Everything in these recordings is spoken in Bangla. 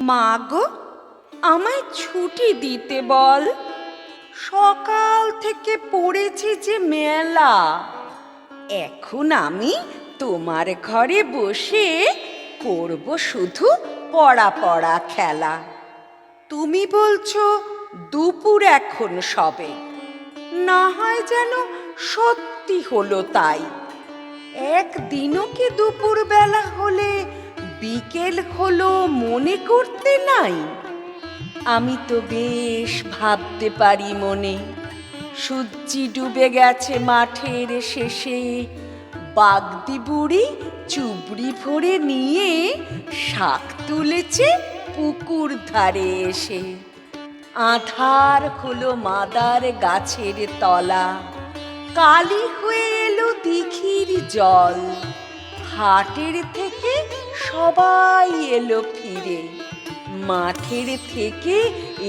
মা গো, আমায় ছুটি দিতে বল। সকাল থেকে পড়েছে যে মেলা। এখন আমি তোমার ঘরে বসে করব শুধু পড়া পড়া খেলা। তুমি বলছো দুপুর এখন সবে, না হয় যেন সত্যি হলো তাই। একদিনও কি দুপুর বেলা হলে বিকেল হলো মনে করতে নাই? আমি তো বেশ ভাবতে পারি মনে। সূর্যি ডুবে গেছে মাঠের শেষে, বাগদি বুড়ি চুবড়ি ভরে নিয়ে শাক তুলেছে পুকুর ধারে এসে। আঁধার হলো মাদার গাছের তলা, কালি হয়ে এলো দিঘির জল। হাটের থেকে সবাই এলো ফিরে, মাঠের থেকে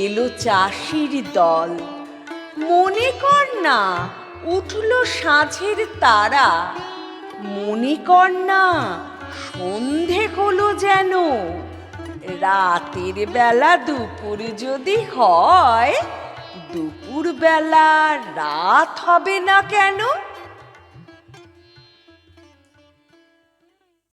এলো চাষির দল। মনে কর না উঠল সাঁঝের তারা, মনে কর না সন্ধে হলো যেন। রাতের বেলা দুপুর যদি হয়, দুপুর বেলা রাত হবে না কেন?